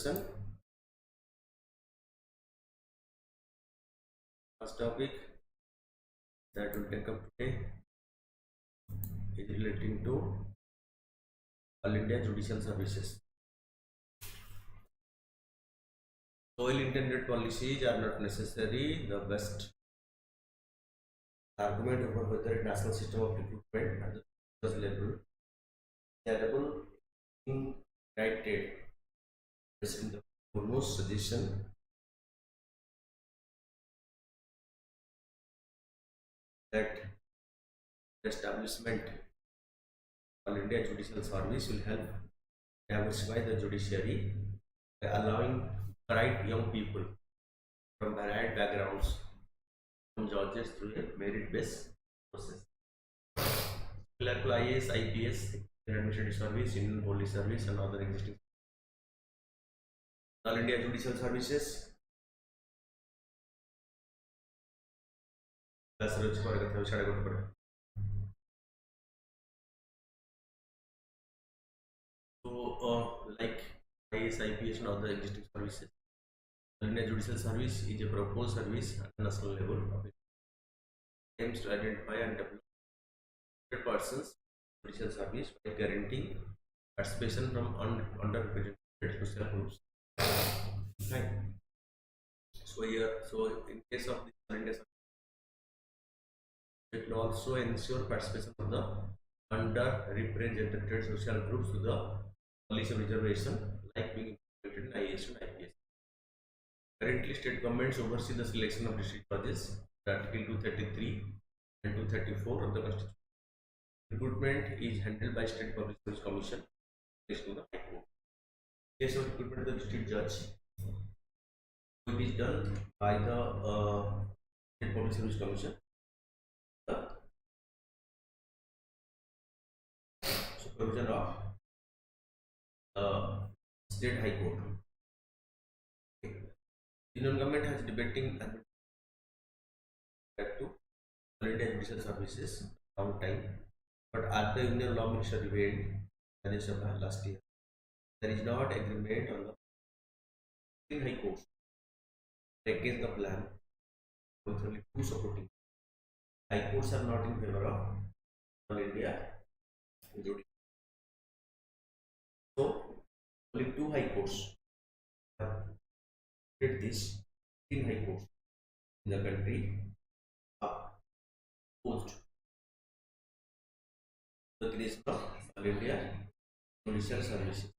First topic that will take up today is relating to All India Judicial Services. Well-intended policies are not necessarily the best argument over whether a national system of recruitment at the first level is viable in guided in the foremost suggestion that the establishment of All India Judicial Service will help diversify the judiciary by allowing bright young people from varied backgrounds from judges through a merit-based process. Similar to IAS, IPS, Administrative Service, Indian Police Service, and other existing All India Judicial Services. Like IAS, IPS, and other existing services, All India Judicial Service is a proposed service at the national level of it aims to identify and develop persons judicial service by guaranteeing participation from underrepresented social groups. Right. So in case of this All India service, it will also ensure participation of the underrepresented social groups to the policy reservation, like being implemented in IAS and IPS. Currently, state governments oversee the selection of district judges, Article 233 and 234 of the Constitution. Recruitment is handled by State Public Service Commission next to the High Court. In case of recruitment of the district judge, it is done by the State Public Service Commission, the supervision of State High Court. The Union government has debating to All India Judicial Services long time, but at the Union Law Minister revealed last year, there is not agreement on the High Court against the plan, with only two supporting. High courts are not in favor of All India Judicial. So only two high courts have did this. In high courts in the country are opposed the creation of All India Judicial Services.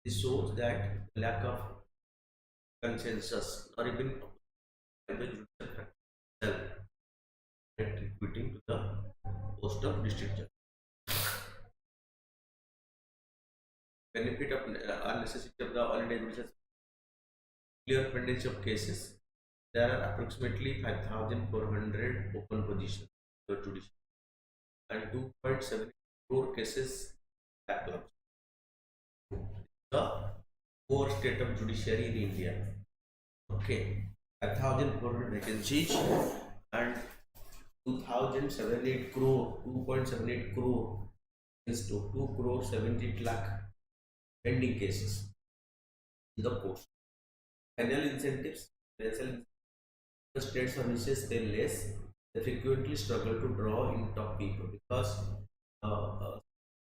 This shows that lack of consensus or even by the judicial faculty itself at recruiting to the post of district judge. Benefit of necessity of the All India Judicial clear pendency of cases. There are approximately 5,400 open positions for judiciary and 2.7 crore cases backlog. The core state of judiciary in India. Okay, 5,400 vacancies and 2.78 crore is to 2 crore 70 lakh pending cases in the courts. Annual incentives, the state services pay less. They frequently struggle to draw in top people because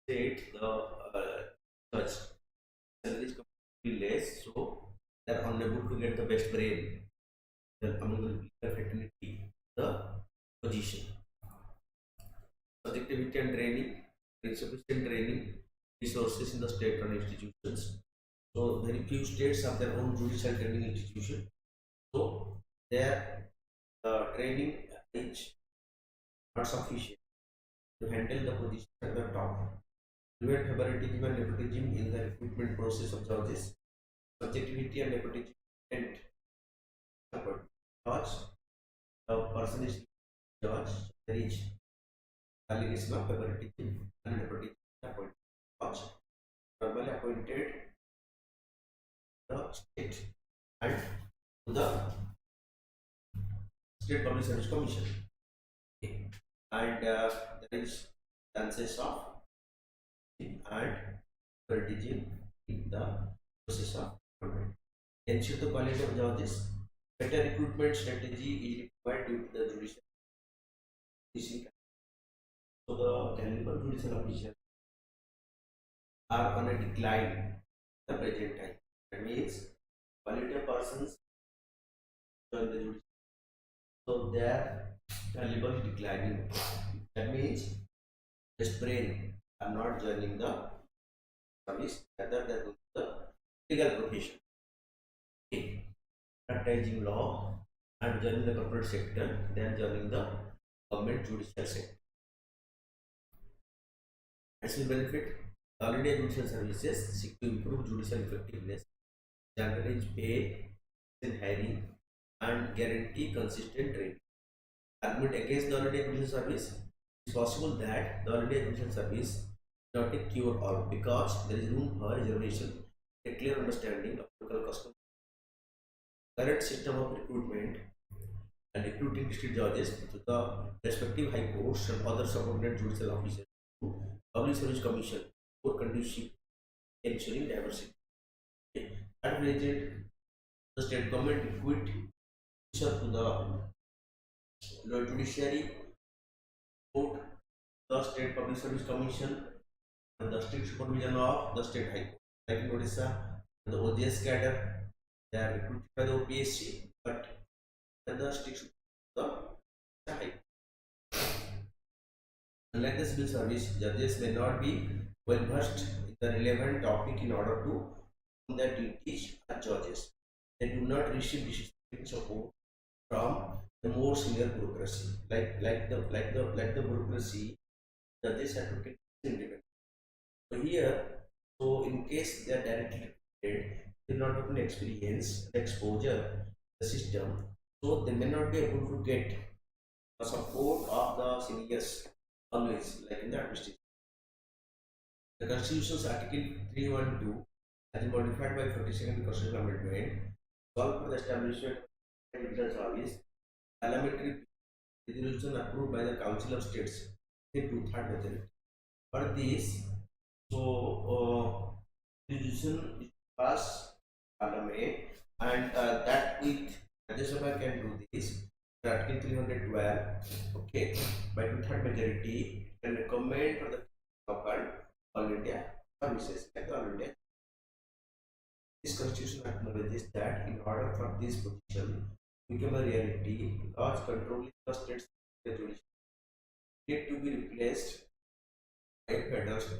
state such salaries completely less, so they are unable to get the best brain among the fraternity the position. Subjectivity and training, insufficient training resources in the state-run institutions. So very few states have their own judicial training institution. So their training is not sufficient to handle the position at the top. Prevent favoritism and nepotism in the recruitment process of judges. Subjectivity and nepotism and judge, the person is judge, there is allegation of favoritism and nepotism appointed judge, normally appointed the state and the State Public Service Commission. Okay. And there is chances of and favoritism the process of recruitment. Ensure the quality of judges. Better recruitment strategy is required due to the judicial. So the caliber judicial officials are on a decline at the present time. That means quality of persons join the judicial, so their caliber is declining. That means the brain are not joining the service, rather than the legal profession. Okay. Practicing law and joining the corporate sector, then joining the government judicial sector. As will benefit, holiday judicial services seek to improve judicial effectiveness, standardize pay in hiring, and guarantee consistent training. Argument against the holiday judicial service: it is possible that the holiday judicial service is not a cure all because there is room for reservation, a clear understanding of local custom. Current system of recruitment and recruiting district judges to the respective high courts and other subordinate judicial officers to public service commission for conducive ensuring diversity. At present, the state government equipped to the judiciary court, the state public service commission, and the strict supervision of the state high court. Like in Odisha, the OAS cadre, they are recruited by the OPSC, but the strict the high court. Unlike the civil service, judges may not be well versed in the relevant topic in order to perform their duties as judges. They do not receive decision support from the more senior bureaucracy. Like the bureaucracy, judges have to take independent. So here, so in case they are directly recruited, they do not have any experience, exposure, the system, so they may not be able to get the support of the seniors always, like in the administration. The Constitution's Article 312 has been modified by 42nd Constitutional Amendment, called for the establishment of judicial service. Parliamentary resolution approved by the Council of States in two-thirds majority. For this, so resolution is passed Parliament, and that with Rajya Sabha can do this. Article 312, okay, by two-thirds majority, can recommend for the government all India services like all India. This constitution acknowledges that in order for this position to become a reality, laws controlling the state's judiciary need to be replaced by federal state.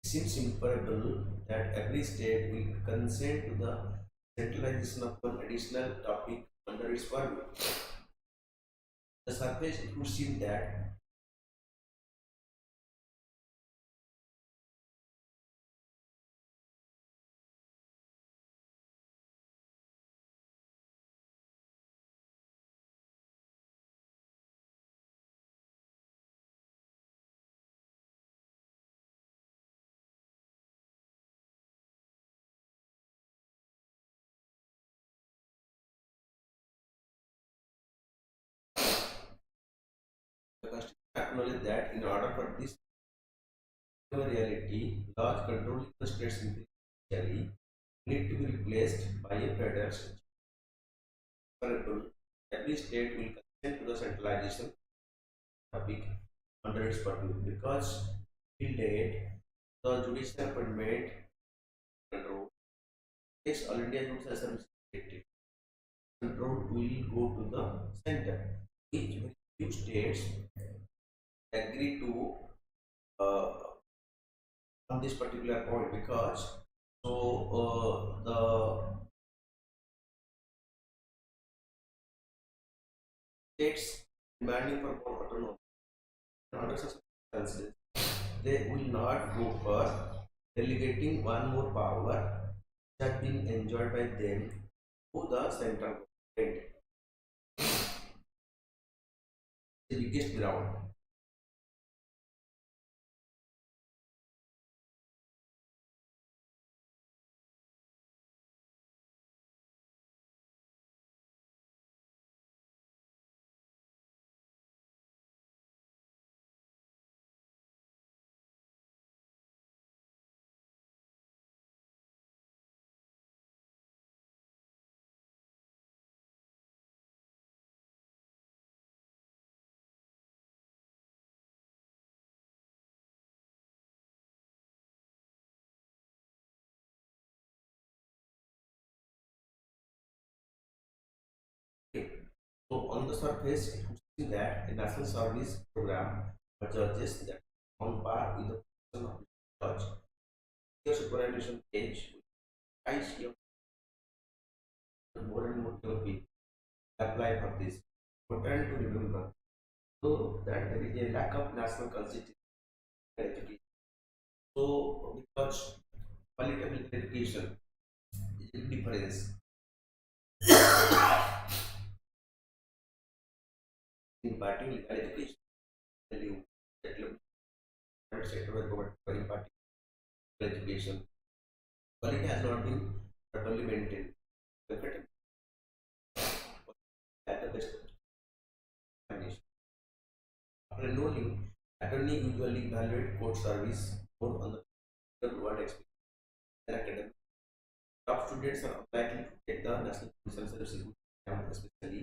It seems improbable that every state will consent to the centralization of one additional topic under its purview. The surface it would seem that the constitution acknowledges that in order for this to become a reality, laws controlling the state's judiciary need to be replaced by a federal state. For example, every state will consent to the centralization topic under its purview because till date the judicial appointment control takes all India judicial service directive. Control will go to the center. Each few states agree to uh, on this particular point because the states demanding for more autonomy under such circumstances they will not go for delegating one more power that being enjoyed by them to the central government. The biggest ground. on the surface, it would seem that a national service program for judges that on par with the position of judge. Your superannuation age, I see more and more young people apply for this. Important to remember, so that there is a lack of national consistency in education. So, because political education is a difference in imparting legal education, value, settlement, private sector and government for imparting legal education. Quality has not been properly maintained. Look at the best examination. After enrolling, attorney usually evaluate court service more on the real world experience than academic. Top students are unlikely to take the national police service exam, especially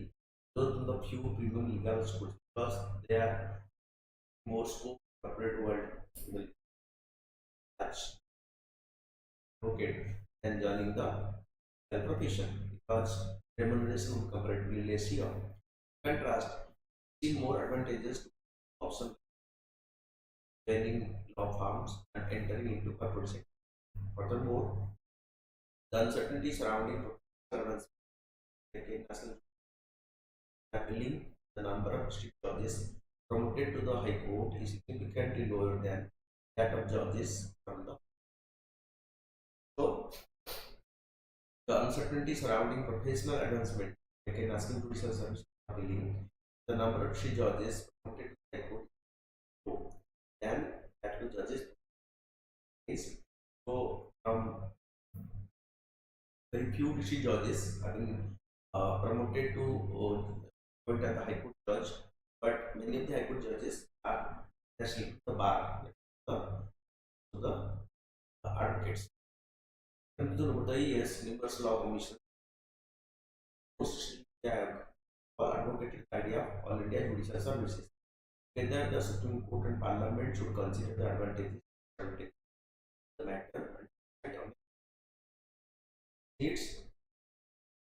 those from the few premium legal schools, because they are more scope corporate world will touch advocate than joining the health profession, because remuneration would comparatively less here. Contrast, see more advantages to option joining law firms and entering into corporate sector. Furthermore, the uncertainty surrounding professional national appealing the number of district judges promoted to the High Court is significantly lower than that of judges from the. So, the uncertainty surrounding professional advancement, like in asking judicial service appealing the number of district judges promoted to the High Court low than that of judges is. So, very few district judges have been promoted to appoint as the High Court judge, but many of the High Court judges are actually the bar, the advocates. And over the years, numerous law commission have advocated the idea of all India judicial services. Whether the Supreme Court and Parliament should consider the advantages of the matter and needs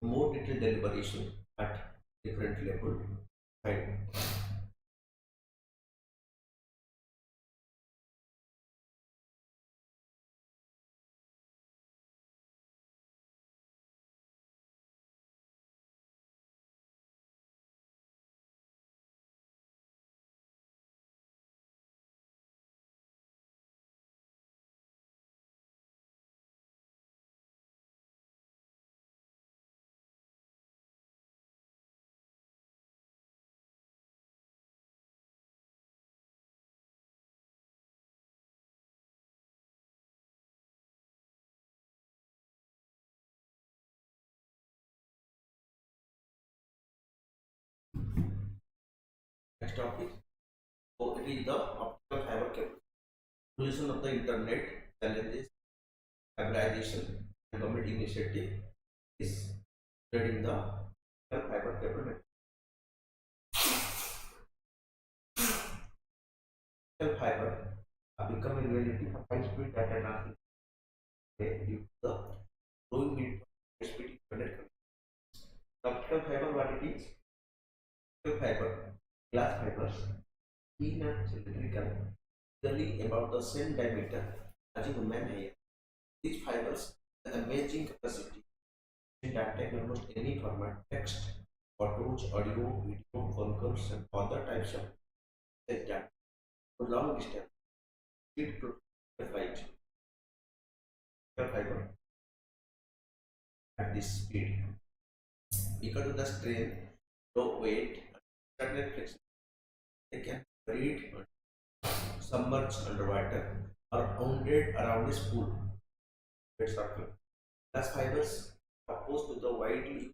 more detailed deliberation at different level. Right. Next topic. So it is the optical fiber cable. Solution of the internet challenges, hybridization, and government initiative is spreading the optical fiber cable network. Optical fiber are becoming reality for high-speed data transmission due to the growing need for high-speed internet connection. Optical fiber, what it is? Optical fiber, glass fibers, thin and cylindrical, usually about the same diameter as a human hair. These fibers have amazing capacity to data in almost any format: text, photos, audio, video, phone calls, and other types of data for long distance. Speed flight fiber at this speed because of the strain, low weight, and certain flexibility. They can breathe, submerged underwater, or wounded around a spool. Circle. Glass fibers opposed to the widely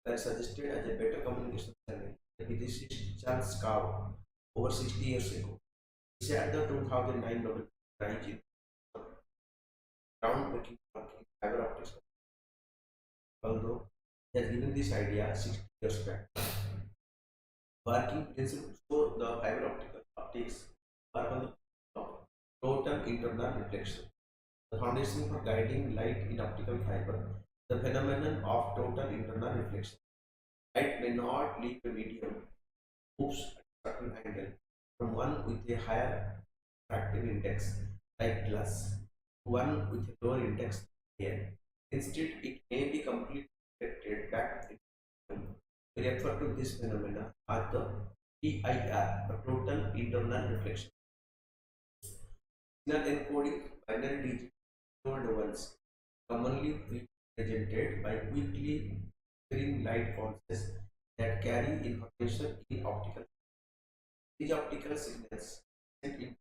were suggested as a better communication channel. The physicist Charles Cow over 60 years ago. He said the 2009 Nobel Prize in groundbreaking work in fiber optics. Although he has given this idea 60 years back. Working principles for the fiber optics are on the total internal reflection. The foundation for guiding light in optical fiber, the phenomenon of total internal reflection. Light may not leave a medium, moves at a certain angle from one with a higher refractive index, like glass, to one with a lower index, air. Instead, it may be completely reflected back into the medium. We refer to this phenomena as the TIR, the total internal reflection. Signal encoding binary digit zeroed ones, commonly represented by quickly flickering light pulses that carry information in optical. These optical signals sent in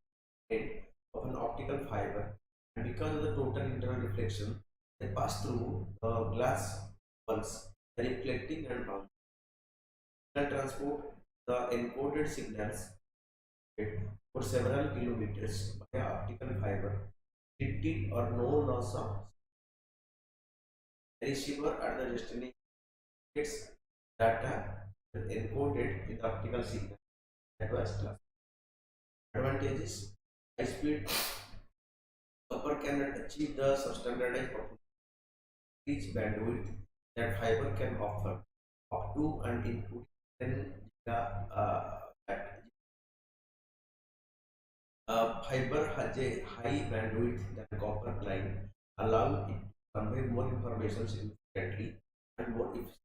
the end of an optical fiber, and because of the total internal reflection, they pass through the glass pulse, reflecting and bouncing. Signal transport, the encoded signals for several kilometers by optical fiber, little or no loss of receiver at the destination gets data encoded in the optical signal. Advanced class. Advantages: high speed copper cannot achieve the substandardized reach bandwidth that fiber can offer, up to and including 10 giga. Fiber has a high bandwidth than copper line, allowing it to convey more information significantly and more efficiently.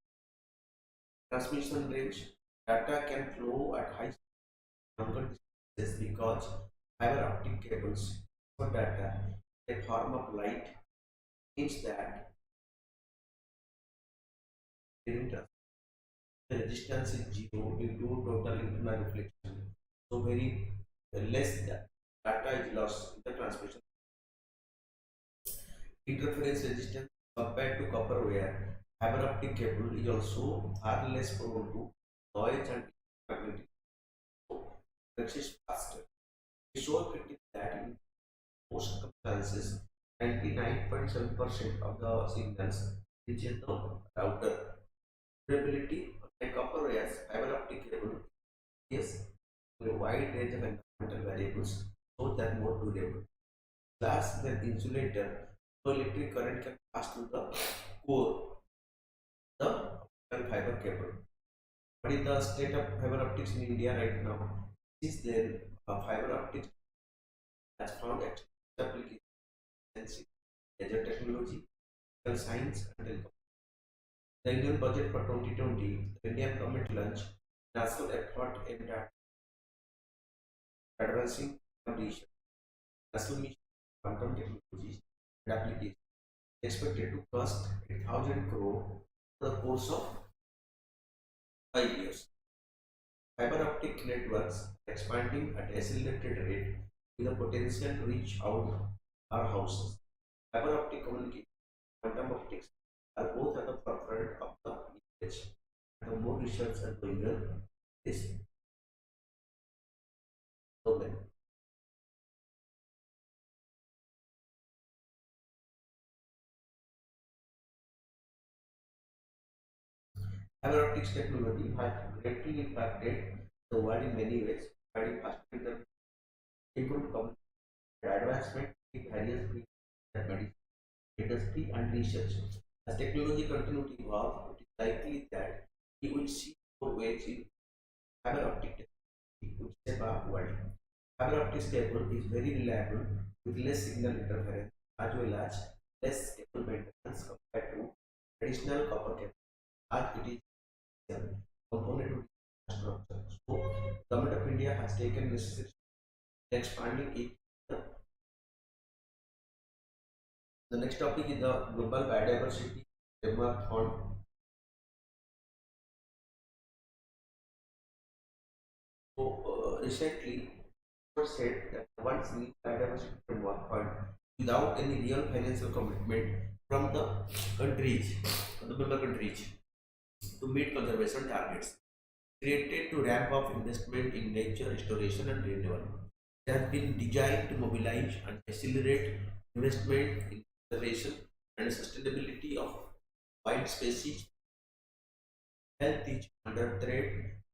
Transmission range: data can flow at high longer distances because fiber optic cables for data in form of light means that during transmission the resistance is zero due to total internal reflection. So very less data is lost in the transmission. Interference resistance compared to copper wire, fiber optic cable is also far less prone to noise and magnetic. So exists faster. It is so effective that in most circumstances, 99.7% of the signals reaches the router. Durability, like copper wires, fiber optic cable is a wide range of environmental variables, so they are more durable. Glass than insulator, so electric current can pass through the core, the optical fiber cable. What is the state of fiber optics in India right now? Since then, fiber optics has found applications in laser technology, medical science, and telecom. The Indian budget for 2020, the Indian government launched national effort aimed at advancing research. National mission quantum technologies and applications expected to cost 8,000 crore for the course of 5 years. Fiber optic networks are expanding at accelerated rate with the potential to reach out our houses. Fiber optic communication, quantum optics are both at the forefront of the research. The more research are going on this domain. Fiber optics technology has greatly impacted the world in many ways, providing faster, improved communication, advancement in various fields of medicine, industry, and research. As technology continues to evolve, it is likely that we will see more ways in fiber optic technology to shape our world. Fiber optic cable is very reliable with less signal interference as well as less cable maintenance compared to traditional copper cable, as it is a component to the structure. So, Government of India has taken necessary expanding it. The next topic is the global biodiversity framework on. So recently, it was said that the world's new biodiversity framework fund without any real financial commitment from the countries, from the member countries, to meet conservation targets, created to ramp up investment in nature restoration and renewal. It has been designed to mobilize and accelerate investment in conservation and sustainability of wild species. Health is under threat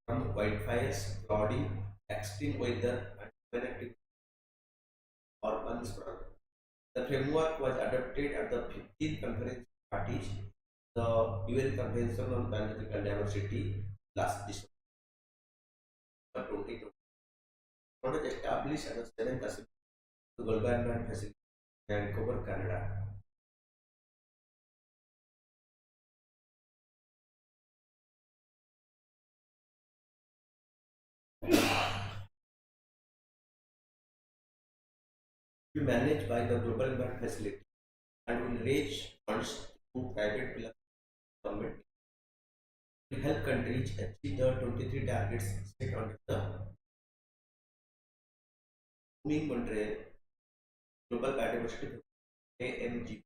from wildfires, flooding, extreme weather, and human activity or unsprung. The framework was adopted at the 15th Conference of Parties the UN Convention on Biological Diversity last December 2020. Was established as a seventh Assembly to Global Environment Facility in Vancouver, Canada. Be managed by the Global Environment Facility and will raise funds to private pillar government to help countries achieve the 23 targets set under the Montreal Global Biodiversity AMG.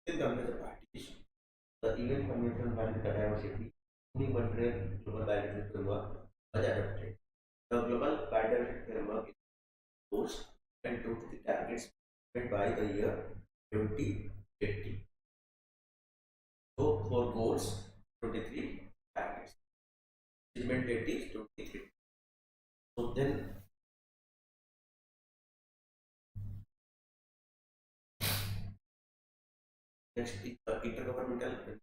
In the parties, the UN Convention on Biodiversity Montreal Global Biodiversity Framework was adopted. The Global Biodiversity Framework goals and 23 targets set by the year 2080. So for goals 23 targets. Achievement date is 23. So then next is the intergovernmental third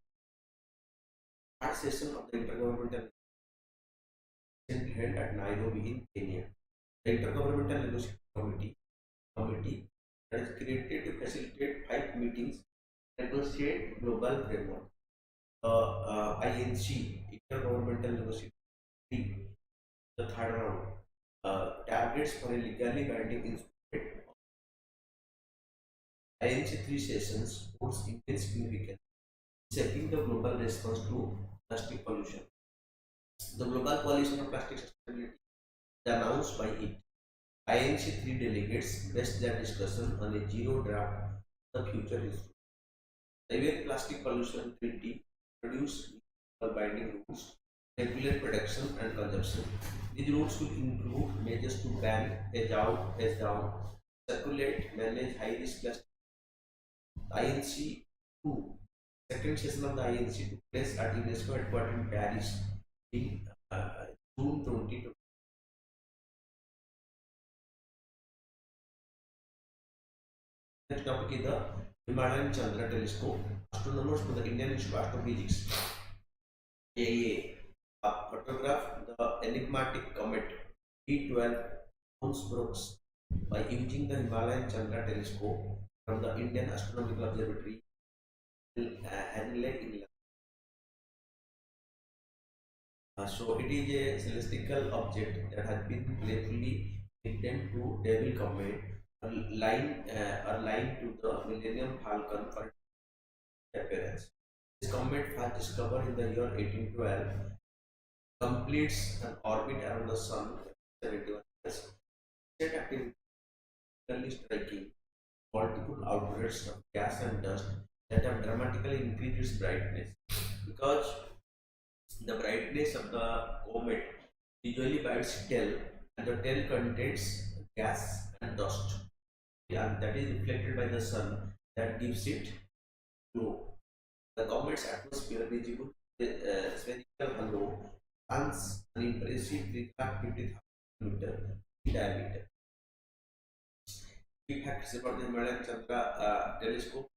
session of the intergovernmental held at Nairobi in Kenya. The Intergovernmental Negotiation Committee that is created to facilitate 5 meetings negotiate global framework. INC Intergovernmental Negotiation the third round targets for a legally binding instrument. INC 3 sessions holds immense significance shaping the global response to plastic pollution. The Global Coalition of Plastic Sustainability is announced by it. INC 3 delegates based their discussion on a zero draft of the future instrument. The UN Plastic Pollution Treaty produce binding rules, regulate production and consumption. These rules will include measures to ban, edge out, edge down, circulate, manage high risk plastic. INC 2 second session of the INC took place at UNESCO headquarters in Paris in June 2020. Next topic is the Himalayan Chandra Telescope. Astronomers from the Indian Institute of Astrophysics AIA photographed the enigmatic comet D12 Brooks by using the Himalayan Chandra Telescope from the Indian Astronomical Observatory in so it is a celestial object that has been playfully nicknamed to Devil Comet, aligned to the Millennium Falcon for appearance. This comet, first discovered in the year 1812, completes an orbit around the Sun 71 years. Jet activity striking multiple outbursts of gas and dust that have dramatically increased its brightness. Because the brightness of the comet usually by its tail, and the tail contains gas and dust, and that is reflected by the sun that gives it glow. The comet's atmosphere, visible spherical halo, runs an impressive 350,000 km in diameter. Key facts about the Himalayan Chandra telescope.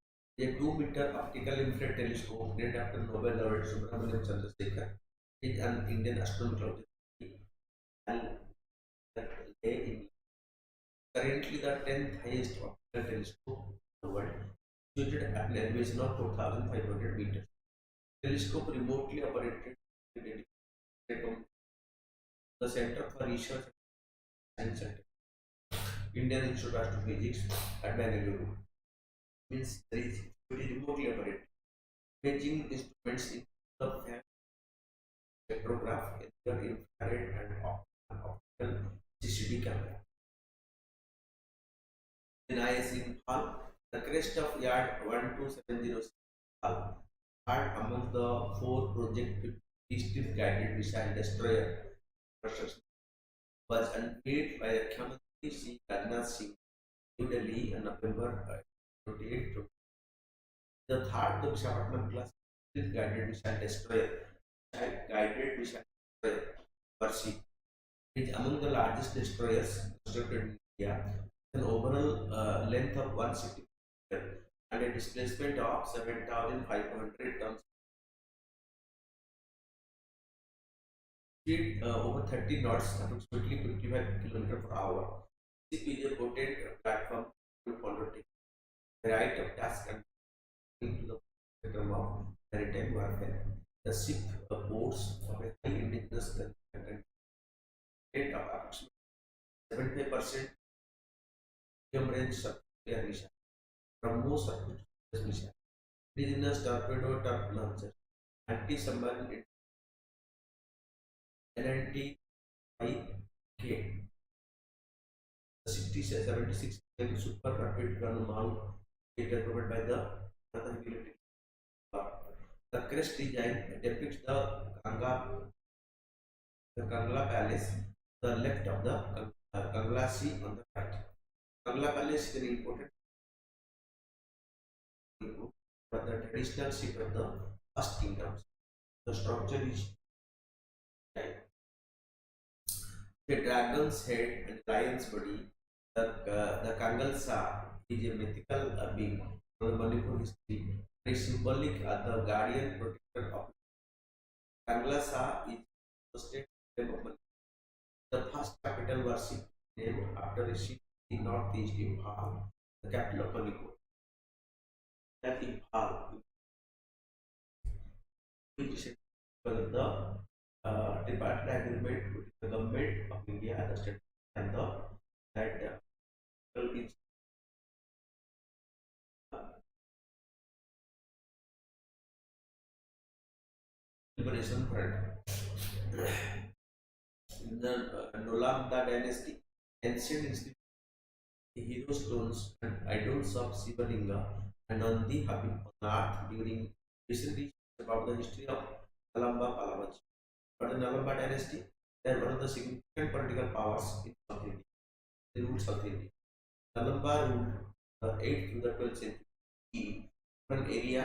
A 2-meter optical infrared telescope named after Nobel laureate Subramanian Chandrasekhar is an Indian astronomical and currently the 10th highest optical telescope in the world, situated at an elevation of 4,500 meters. Telescope remotely operated from the Center for Research and Science Center, Indian Institute of Astrophysics at Bangalore. Means there is remotely operated. Imaging instruments in the spectrograph, infrared and optical CCD camera. VANIKIAS in Nepal, the crest of Yard 1270 are among the 4 project distance guided missile destroyer construction was unveiled by Rakshamantri Singh Rajnath Singh, New Delhi in November 28. The third, the Visakhapatnam class guided missile destroyer, Percy. It is among the largest destroyers constructed in India, with an overall length of 160 meters and a displacement of 7,500 tons. Speed over 30 knots, approximately 55 km per hour. This is a potent platform to follow the right of task and into the spectrum of maritime warfare. The ship boasts of a high indigenous content of approximately 75% medium range surface mission from most surface mission. Indigenous torpedo launcher, anti-submarine LNT-5K, the 76 super rapid gun mount provided by the military. The crest design depicts the Kangla Palace, the left of the Kangla Sea on the right. Kangla Palace is an important group for the traditional seat of the first kingdoms. The structure is the dragon's head and lion's body. The Kangalsa is a mythical being from the Manipur history. It is symbolic as the guardian protector of Kangalsa is the state name of Manipur. The first capital worship named after a city in northeast Imphal, the capital of Manipur. That Imphal is the tripartite agreement with the government of India, the state, and the that is liberation front. In the Nolanda dynasty, ancient hero stones and idols of Shivalinga and on the have been unearthed during recent research about the history of Nalamba Palavaj. But the Nalamba dynasty, they are one of the significant political powers in South India. They ruled South India. Nalamba ruled the 8th to the 12th century in an area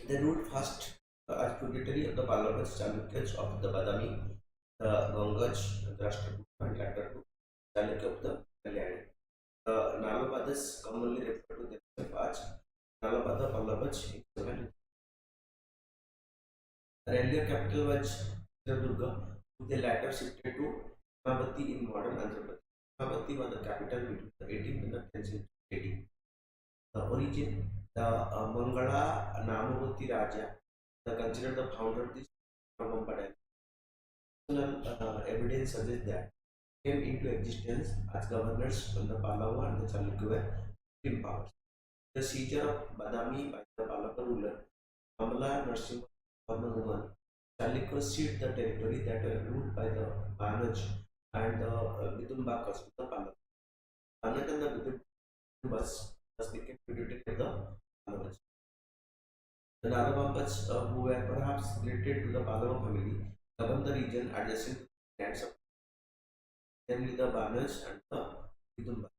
They ruled first as tributary of the Pallavas Chalukyas of the Badami, the Gangaj, the Rashtrakuta, and later to Chalukya of the Kalyani. The Nalabadas commonly refer to themselves as Nalabada Pallavas. The earlier capital was Chitradurga, who they later shifted to Amavati in modern Andhra Pradesh. Amavati was the capital between the 18th and the 10th century. The origin, the Mangala Namavati Raja, the considered the founder of this Navampada. Evidence suggests that came into existence as governors from the Pallava and the Chalukya in powers. The seizure of Badami by the Pallava ruler Amala Narasimha Varman Chalukya seized the territory that were ruled by the Banaj and the Vidumbakas of the Pallava. Banaj and the Vidumbas thus became tributary of the Pallavas. The Nalabambas, who were perhaps related to the Pallava family, governed the region adjacent to the lands of namely the Banas and the Vidumba.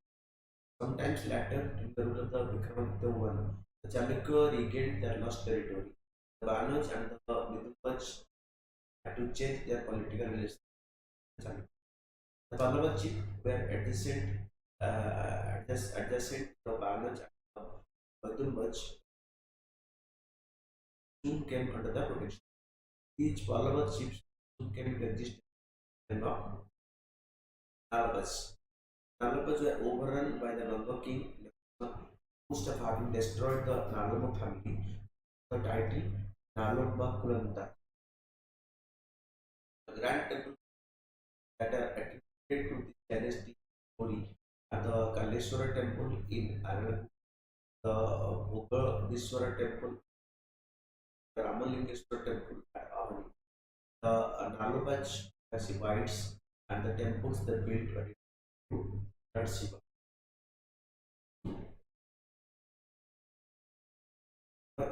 Sometimes later, in the rule of the Vikramaditya I, the Chalukya regained their lost territory. The Banas and the Vidumbas had to change their political relations with the Chalukya. The Pallava chiefs were adjacent to the Banas and the Vidumbas soon came under the protection. Each Pallava chiefs soon came into existence and not Nalabas. Nalabas were overrun by the Namba king, most of having destroyed the Nalaba family. The title Nalaba Kulanta. The grand temple that are attributed to the dynasty Puri are the Kaleshwara temple in Aranaku, the Bhogadiswara temple, the Ramalingeshwara temple at Avani, the Nalabaj Sivites, and the temples that built to Lord Shiva.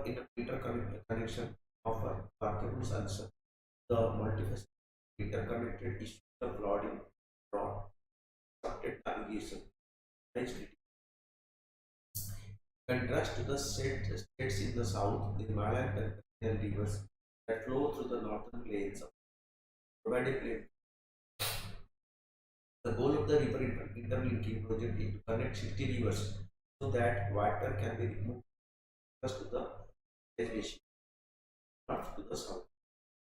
In interconnection of Partheno's answer, the multifaceted interconnected issues of flooding, drought, obstructed navigation, contrast to the states in the south, the Himalayan and rivers that flow through the northern plains of Provide plain. The goal of the river interlinking project is to connect 60 rivers so that water can be removed first to the basin, north to the south.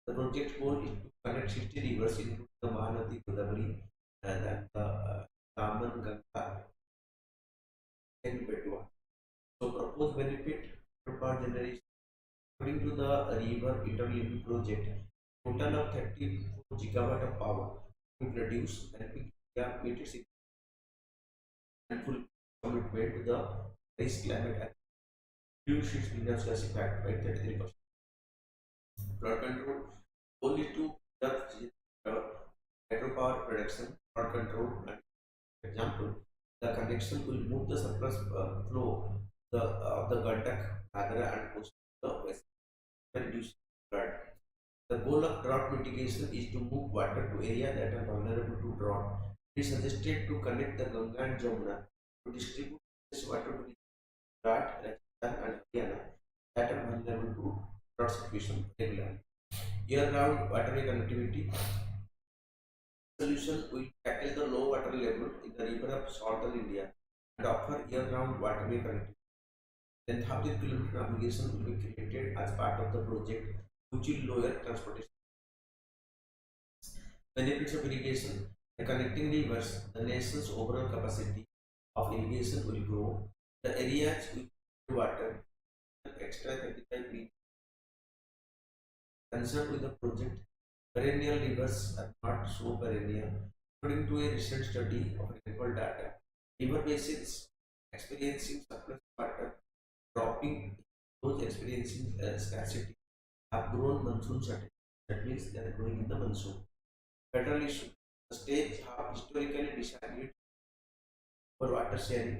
The project goal is to connect 60 rivers including the Mahanadi, Godavari, and the Daman, Ganga, and Betwa. So, proposed benefit for power generation according to the river interlinking project, total of 34 gigawatt of power will be produced, helping India meet its full commitment to the Paris climate action. Reduce its greenhouse gas impact by 33%. Flood control goal is to hydropower production, flood control, and example, the connection will move the surplus flow of the Gandak, Agra, and coast to the west, reduce flood. The goal of drought mitigation is to move water to areas that are vulnerable to drought. It is suggested to connect the Ganga and Jamuna to distribute this water to the Gujarat, Rajasthan, and Haryana that are vulnerable to drought situation regularly. Year-round waterway connectivity solution will tackle the low water level in the river of southern India and offer year-round waterway connectivity. 10,000 kilometer navigation will be created as part of the project, which will lower transportation. Benefits of irrigation. By connecting rivers, the nation's overall capacity of irrigation will grow. The areas with water extra 35 feet. Concerned with the project, perennial rivers are not so perennial. According to a recent study of rainfall data, river basins experiencing surplus water dropping, those experiencing scarcity have grown monsoon certain. That means they are growing in the monsoon. Federal issue. The states have historically decided for water sharing.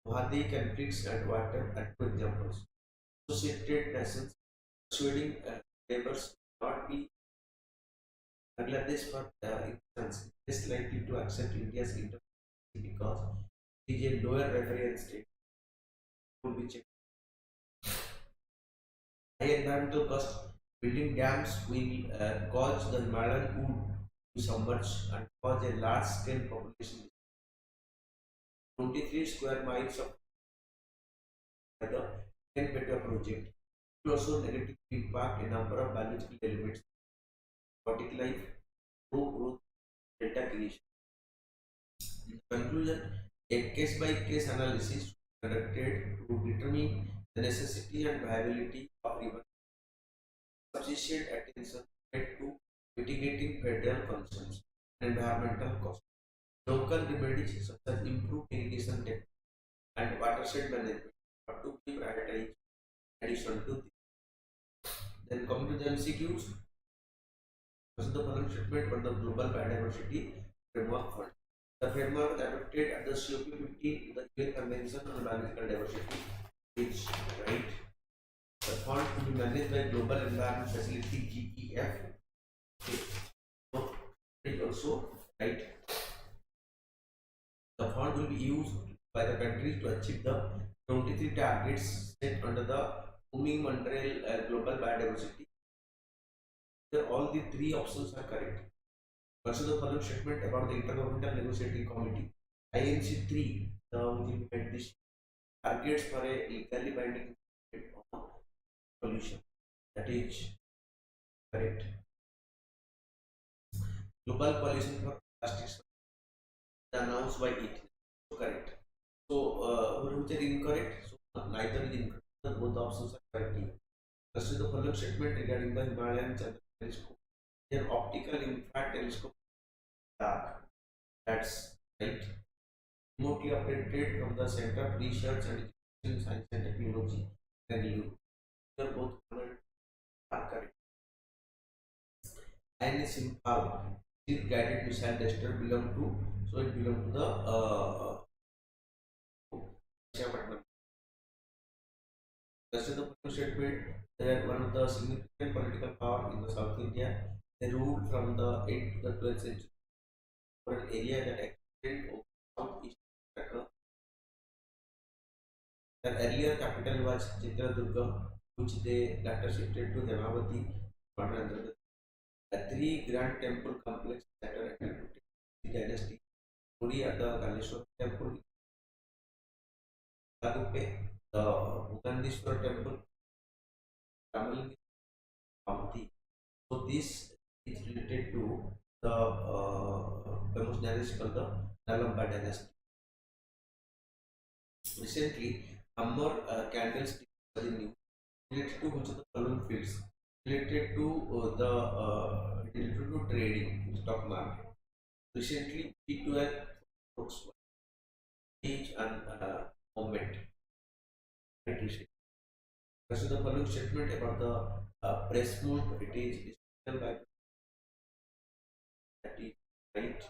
Mohadi conflicts and water are two examples. Associated nations persuading neighbors not be Bangladesh, for instance, is likely to accept India's intervention because it is a lower reference state would be checked. High environmental cost. Building dams will cause the Himalayan wood to submerge and cause a large scale population. 23 square miles of the 10 beta project will also negatively impact a number of biological elements, aquatic life, low growth, delta creation. In conclusion, a case by case analysis conducted to determine the necessity and viability of even sufficient attention paid to mitigating federal concerns and environmental costs. Local remedies such as improved irrigation techniques and watershed management are to be prioritized in addition to this. Then coming to the MCQs, this is the following statement on the Global Biodiversity Framework Fund. The framework adopted at the COP15 the UN Convention on Biological Diversity, which right the fund to be managed by Global Environment Facility GEF. Okay. So it also right. The fund will be used by the countries to achieve the 23 targets set under the booming Montreal Global Biodiversity. Here all the three options are correct. Also, the following statement about the Intergovernmental Negotiating Committee INC 3 which implement this targets for a legally binding solution. That is correct. Global Coalition for Plastics announced by it. So correct. So which are incorrect? So neither is incorrect. Both options are correct here. This is the following statement regarding the Himalayan telescope. Their optical infrared telescope dark. That's right. Remotely operated from the Center of Research and Education Science and Technology, Bangalore. They are both are correct. And a simple guided missile tester belong to, so it belong to the that's the statement. They are one of the significant political power in the South India. They ruled from the 8th to the 12th century for an area that extended over southeast Africa. Their earlier capital was Chitradurga, which they later shifted to Hemavati, modern Andhra Pradesh. Three grand temple complexes that are attributed to the dynasty. Puri at the Kaleshwar temple, Lagupe, the Bhugandishwar temple, Kamalgi, Pamti. So this is related to the famous dynasty called the Nalamba dynasty. Recently, Amber candlestick was in news related to which of the following fields related to related to trading in stock market. Recently, P12 books age and moment. This is the following statement about the press mode. It is by that is right.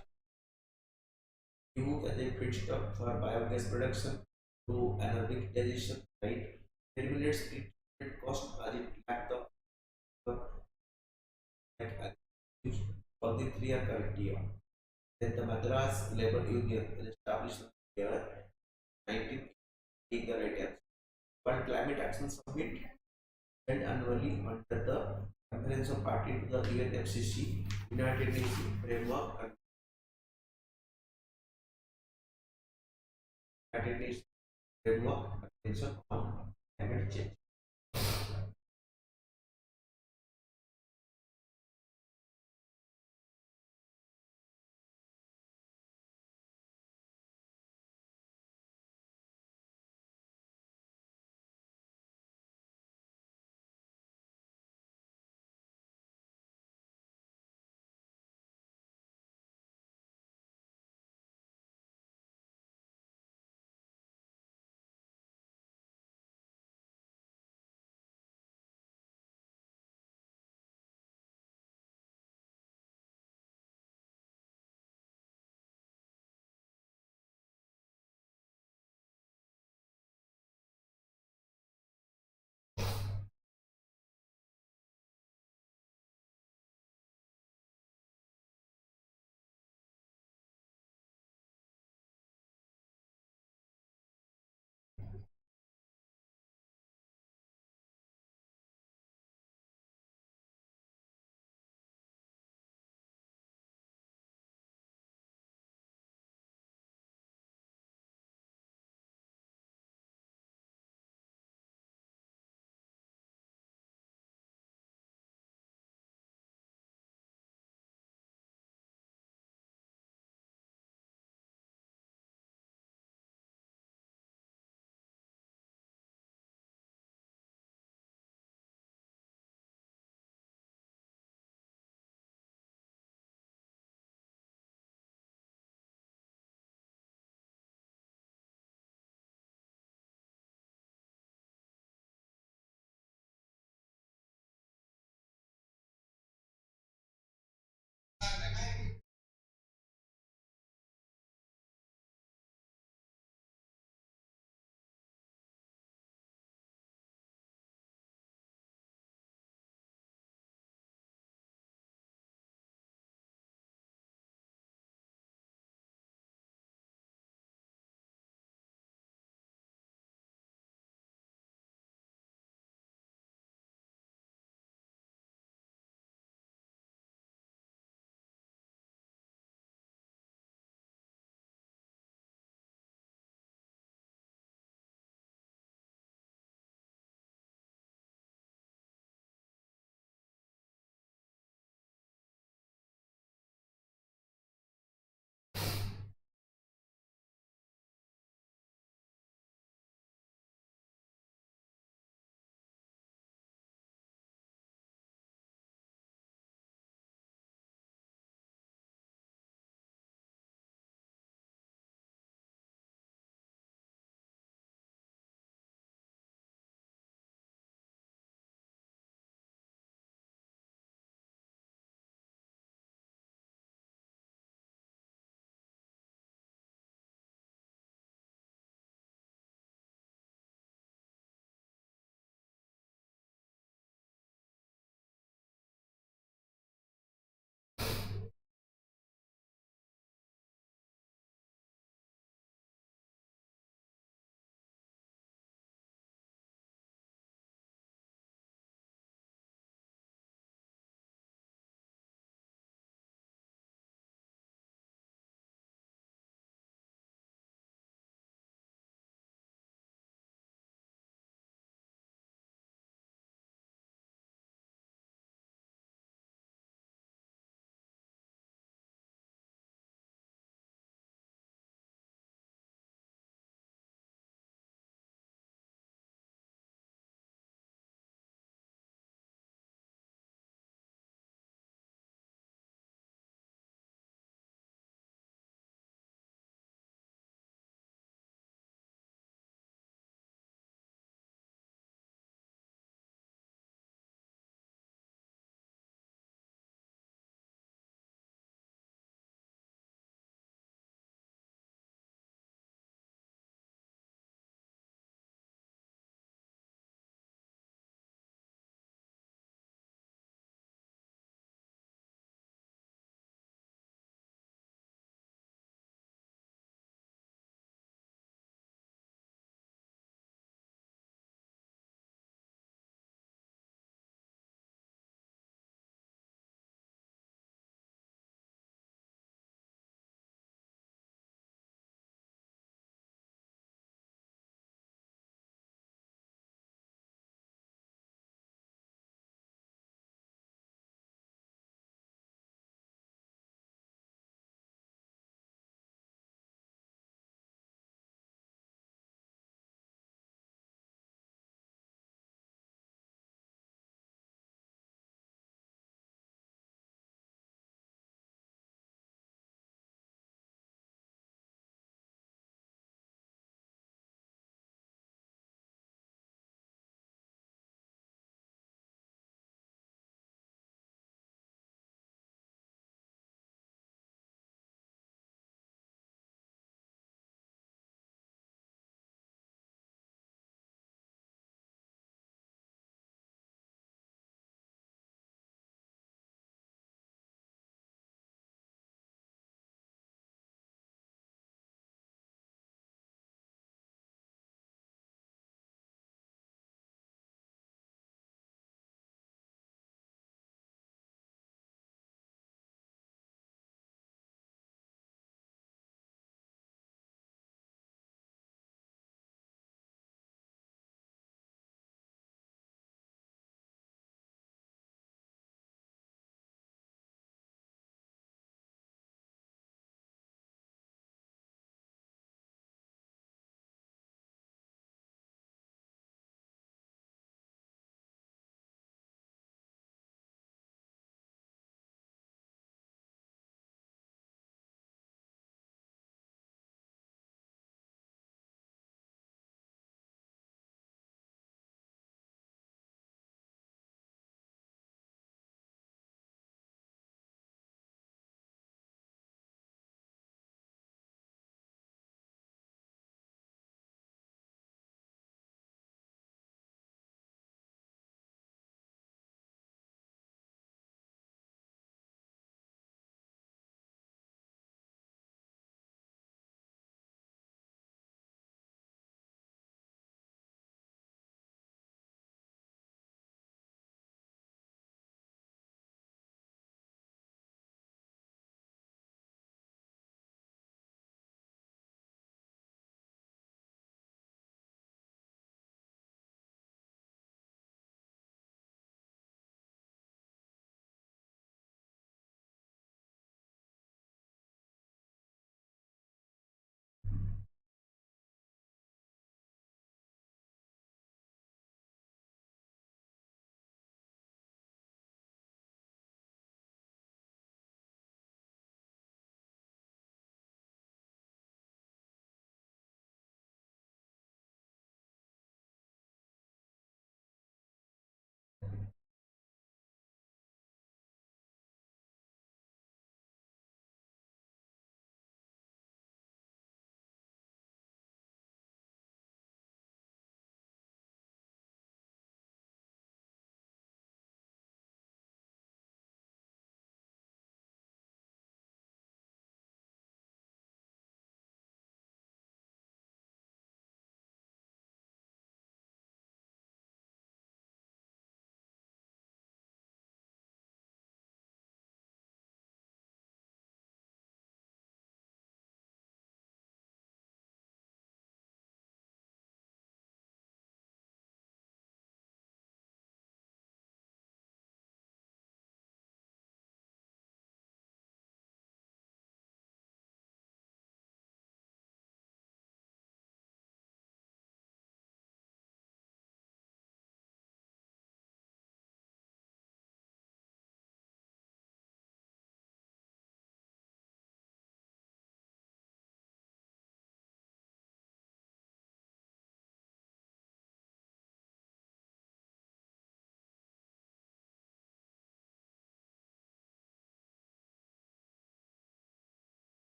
Use as a feedstock for biogas production to anaerobic digestion, right? Eliminates treatment cost as it lack the like all the three are correct here. Then the Madras Labour Union was established in the year 19 the right answer. But Climate Action Summit held annually under the Conference of Party to the UNFCCC United Nations Framework and United Nations Framework Convention on Climate Change.